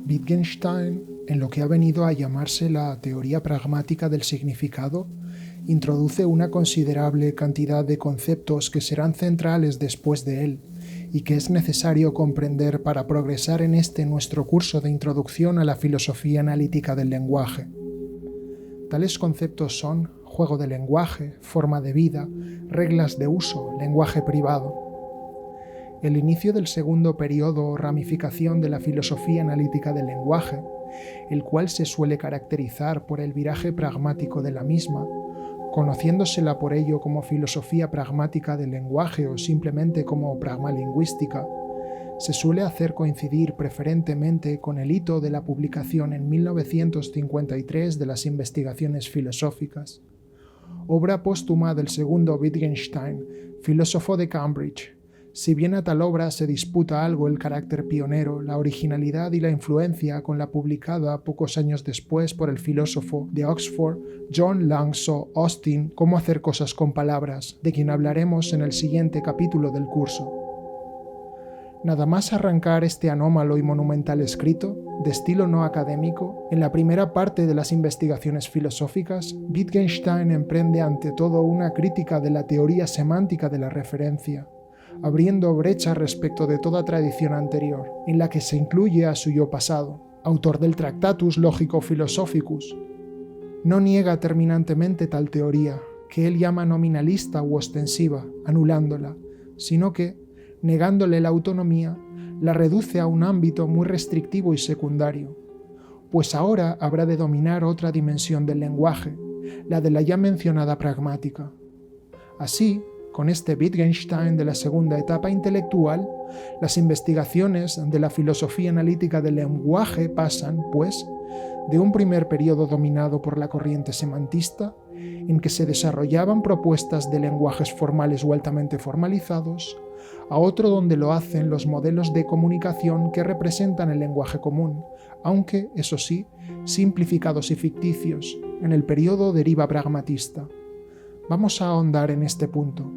Wittgenstein, en lo que ha venido a llamarse la teoría pragmática del significado, introduce una considerable cantidad de conceptos que serán centrales después de él y que es necesario comprender para progresar en este nuestro curso de introducción a la filosofía analítica del lenguaje. Tales conceptos son juego de lenguaje, forma de vida, reglas de uso, lenguaje privado. El inicio del segundo periodo o ramificación de la filosofía analítica del lenguaje, el cual se suele caracterizar por el viraje pragmático de la misma, conociéndosela por ello como filosofía pragmática del lenguaje o simplemente como pragmalingüística, se suele hacer coincidir preferentemente con el hito de la publicación en 1953 de las Investigaciones filosóficas, obra póstuma del segundo Wittgenstein, filósofo de Cambridge. Si bien a tal obra se disputa algo el carácter pionero, la originalidad y la influencia con la publicada pocos años después por el filósofo de Oxford, John Langshaw Austin, Cómo hacer cosas con palabras, de quien hablaremos en el siguiente capítulo del curso. Nada más arrancar este anómalo y monumental escrito, de estilo no académico, en la primera parte de las Investigaciones filosóficas, Wittgenstein emprende ante todo una crítica de la teoría semántica de la referencia, abriendo brecha respecto de toda tradición anterior, en la que se incluye a su yo pasado, autor del Tractatus Logico-Philosophicus. No niega terminantemente tal teoría, que él llama nominalista u ostensiva, anulándola, sino que, negándole la autonomía, la reduce a un ámbito muy restrictivo y secundario, pues ahora habrá de dominar otra dimensión del lenguaje, la de la ya mencionada pragmática. Así, con este Wittgenstein de la segunda etapa intelectual, las investigaciones de la filosofía analítica del lenguaje pasan, pues, de un primer periodo dominado por la corriente semantista, en que se desarrollaban propuestas de lenguajes formales o altamente formalizados, a otro donde lo hacen los modelos de comunicación que representan el lenguaje común, aunque, eso sí, simplificados y ficticios, en el periodo deriva pragmatista. Vamos a ahondar en este punto.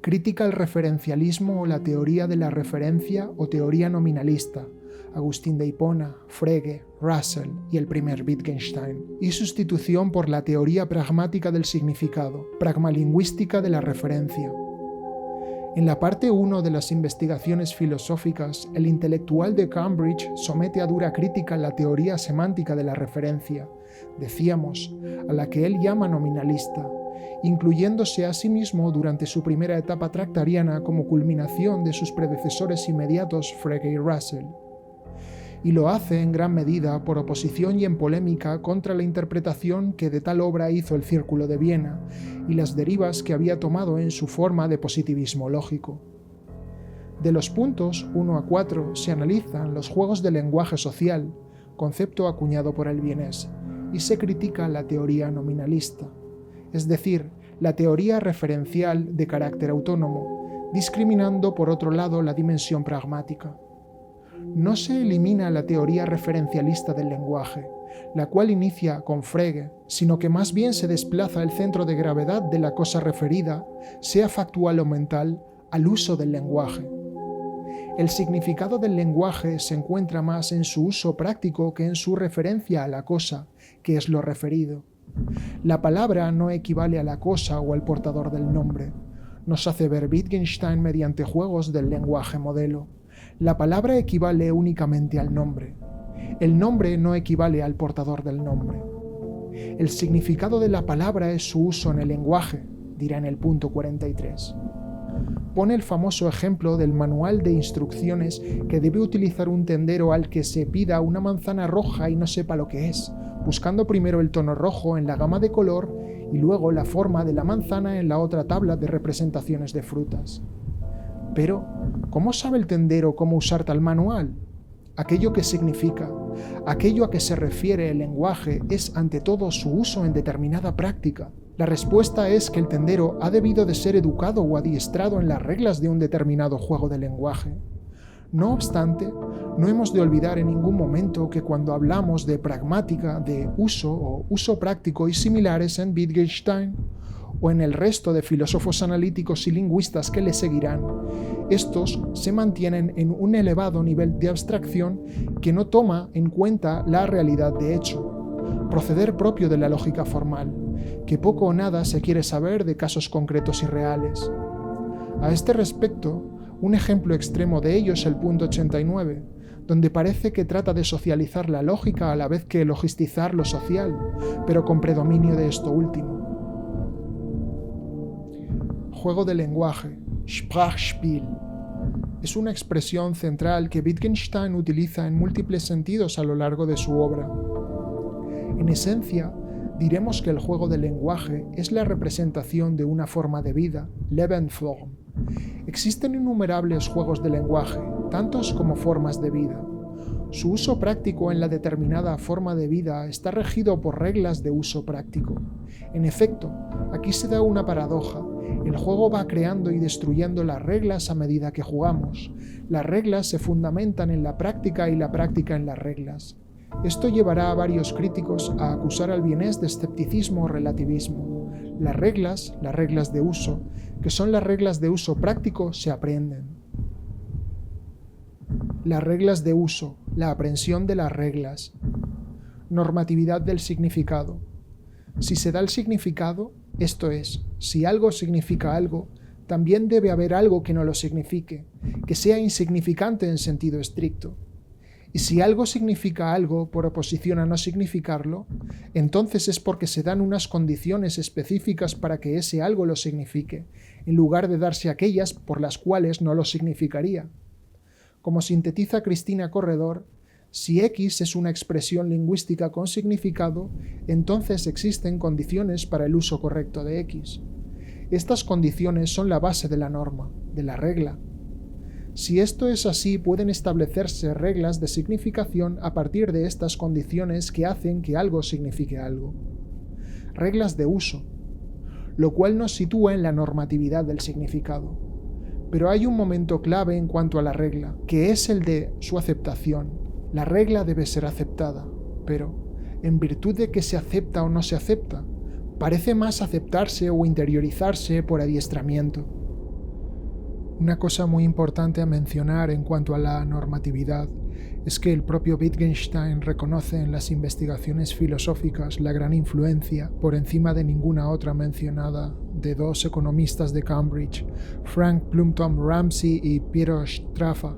Crítica al referencialismo o la teoría de la referencia o teoría nominalista, Agustín de Hipona, Frege, Russell y el primer Wittgenstein, y sustitución por la teoría pragmática del significado, pragmalingüística de la referencia. En la parte 1 de las Investigaciones filosóficas, el intelectual de Cambridge somete a dura crítica la teoría semántica de la referencia, decíamos, a la que él llama nominalista, incluyéndose a sí mismo durante su primera etapa tractariana como culminación de sus predecesores inmediatos Frege y Russell. Y lo hace en gran medida por oposición y en polémica contra la interpretación que de tal obra hizo el Círculo de Viena y las derivas que había tomado en su forma de positivismo lógico. De los puntos 1 a 4 se analizan los juegos del lenguaje social, concepto acuñado por el vienés, y se critica la teoría nominalista, es decir, la teoría referencial de carácter autónomo, discriminando por otro lado la dimensión pragmática. No se elimina la teoría referencialista del lenguaje, la cual inicia con Frege, sino que más bien se desplaza el centro de gravedad de la cosa referida, sea factual o mental, al uso del lenguaje. El significado del lenguaje se encuentra más en su uso práctico que en su referencia a la cosa, que es lo referido. La palabra no equivale a la cosa o al portador del nombre. Nos hace ver Wittgenstein mediante juegos del lenguaje modelo. La palabra equivale únicamente al nombre. El nombre no equivale al portador del nombre. El significado de la palabra es su uso en el lenguaje, dirá en el punto 43. Pone el famoso ejemplo del manual de instrucciones que debe utilizar un tendero al que se pida una manzana roja y no sepa lo que es, buscando primero el tono rojo en la gama de color y luego la forma de la manzana en la otra tabla de representaciones de frutas. Pero, ¿cómo sabe el tendero cómo usar tal manual? Aquello que significa, aquello a que se refiere el lenguaje es ante todo su uso en determinada práctica. La respuesta es que el tendero ha debido de ser educado o adiestrado en las reglas de un determinado juego de lenguaje. No obstante, no hemos de olvidar en ningún momento que cuando hablamos de pragmática, de uso o uso práctico y similares en Wittgenstein, o en el resto de filósofos analíticos y lingüistas que le seguirán, estos se mantienen en un elevado nivel de abstracción que no toma en cuenta la realidad de hecho, proceder propio de la lógica formal, que poco o nada se quiere saber de casos concretos y reales. A este respecto, un ejemplo extremo de ello es el punto 89, donde parece que trata de socializar la lógica a la vez que logistizar lo social, pero con predominio de esto último. Juego de lenguaje, Sprachspiel, es una expresión central que Wittgenstein utiliza en múltiples sentidos a lo largo de su obra. En esencia, diremos que el juego del lenguaje es la representación de una forma de vida, Lebensform. Existen innumerables juegos de lenguaje, tantos como formas de vida. Su uso práctico en la determinada forma de vida está regido por reglas de uso práctico. En efecto, aquí se da una paradoja. El juego va creando y destruyendo las reglas a medida que jugamos. Las reglas se fundamentan en la práctica y la práctica en las reglas. Esto llevará a varios críticos a acusar al vienés de escepticismo o relativismo. Las reglas de uso, que son las reglas de uso práctico, se aprenden. Las reglas de uso, la aprehensión de las reglas. Normatividad del significado. Si se da el significado, esto es, si algo significa algo, también debe haber algo que no lo signifique, que sea insignificante en sentido estricto. Y si algo significa algo por oposición a no significarlo, entonces es porque se dan unas condiciones específicas para que ese algo lo signifique, en lugar de darse aquellas por las cuales no lo significaría. Como sintetiza Cristina Corredor, si X es una expresión lingüística con significado, entonces existen condiciones para el uso correcto de X. Estas condiciones son la base de la norma, de la regla. Si esto es así, pueden establecerse reglas de significación a partir de estas condiciones que hacen que algo signifique algo. Reglas de uso, lo cual nos sitúa en la normatividad del significado. Pero hay un momento clave en cuanto a la regla, que es el de su aceptación. La regla debe ser aceptada, pero, en virtud de que se acepta o no se acepta, parece más aceptarse o interiorizarse por adiestramiento. Una cosa muy importante a mencionar en cuanto a la normatividad es que el propio Wittgenstein reconoce en las investigaciones filosóficas la gran influencia, por encima de ninguna otra mencionada, de dos economistas de Cambridge, Frank Plumpton Ramsey y Piero Straffa.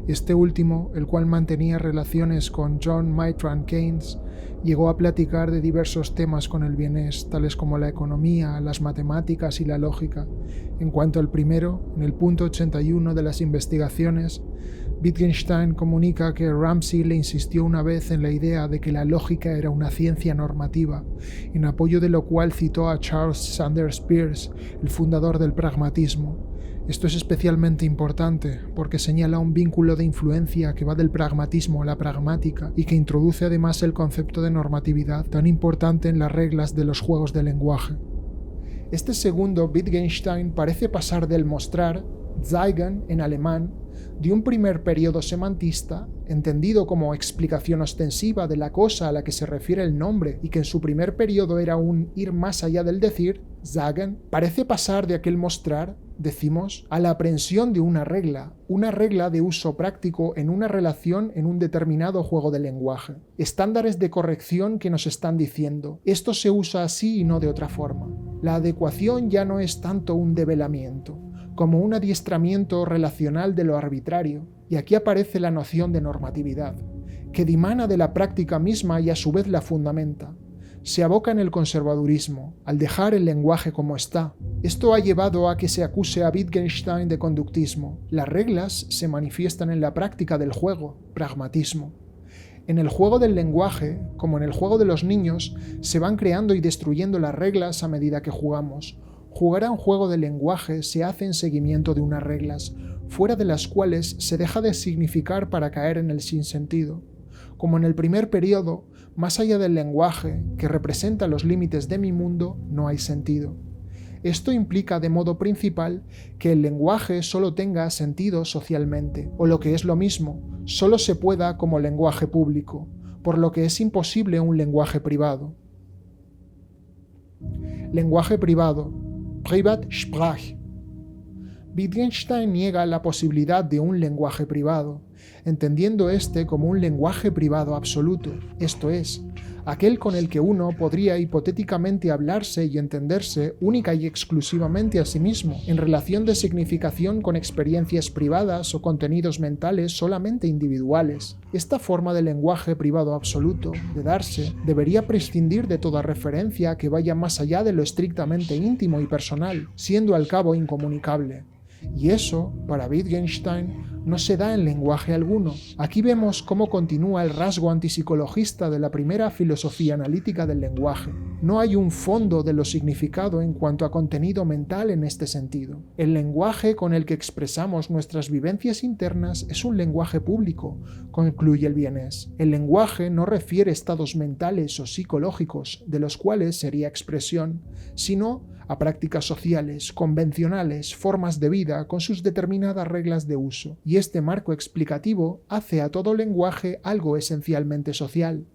Este último, el cual mantenía relaciones con John Maitland Keynes, llegó a platicar de diversos temas con el vienés, tales como la economía, las matemáticas y la lógica. En cuanto al primero, en el punto 81 de las investigaciones, Wittgenstein comunica que Ramsey le insistió una vez en la idea de que la lógica era una ciencia normativa, en apoyo de lo cual citó a Charles Sanders Peirce, el fundador del pragmatismo. Esto es especialmente importante porque señala un vínculo de influencia que va del pragmatismo a la pragmática y que introduce además el concepto de normatividad tan importante en las reglas de los juegos de lenguaje. Este segundo, Wittgenstein, parece pasar del mostrar, zeigen en alemán, de un primer periodo semantista, entendido como explicación ostensiva de la cosa a la que se refiere el nombre y que en su primer periodo era un ir más allá del decir, sagen, parece pasar de aquel mostrar, decimos, a la aprehensión de una regla de uso práctico en una relación en un determinado juego de lenguaje. Estándares de corrección que nos están diciendo, esto se usa así y no de otra forma. La adecuación ya no es tanto un develamiento, como un adiestramiento relacional de lo arbitrario, y aquí aparece la noción de normatividad, que dimana de la práctica misma y a su vez la fundamenta. Se aboca en el conservadurismo, al dejar el lenguaje como está. Esto ha llevado a que se acuse a Wittgenstein de conductismo. Las reglas se manifiestan en la práctica del juego, pragmatismo. En el juego del lenguaje, como en el juego de los niños, se van creando y destruyendo las reglas a medida que jugamos. Jugar a un juego de lenguaje se hace en seguimiento de unas reglas, fuera de las cuales se deja de significar para caer en el sinsentido. Como en el primer periodo, más allá del lenguaje, que representa los límites de mi mundo, no hay sentido. Esto implica de modo principal que el lenguaje solo tenga sentido socialmente, o lo que es lo mismo, solo se pueda como lenguaje público, por lo que es imposible un lenguaje privado. Lenguaje privado, Privatsprache. Wittgenstein niega la posibilidad de un lenguaje privado, entendiendo este como un lenguaje privado absoluto, esto es, aquel con el que uno podría hipotéticamente hablarse y entenderse única y exclusivamente a sí mismo, en relación de significación con experiencias privadas o contenidos mentales solamente individuales. Esta forma de lenguaje privado absoluto, de darse, debería prescindir de toda referencia que vaya más allá de lo estrictamente íntimo y personal, siendo al cabo incomunicable. Y eso, para Wittgenstein, no se da en lenguaje alguno. Aquí vemos cómo continúa el rasgo antipsicologista de la primera filosofía analítica del lenguaje. No hay un fondo de lo significado en cuanto a contenido mental en este sentido. El lenguaje con el que expresamos nuestras vivencias internas es un lenguaje público, concluye el vienés. El lenguaje no refiere estados mentales o psicológicos, de los cuales sería expresión, sino a prácticas sociales, convencionales, formas de vida con sus determinadas reglas de uso. Y este marco explicativo hace a todo lenguaje algo esencialmente social.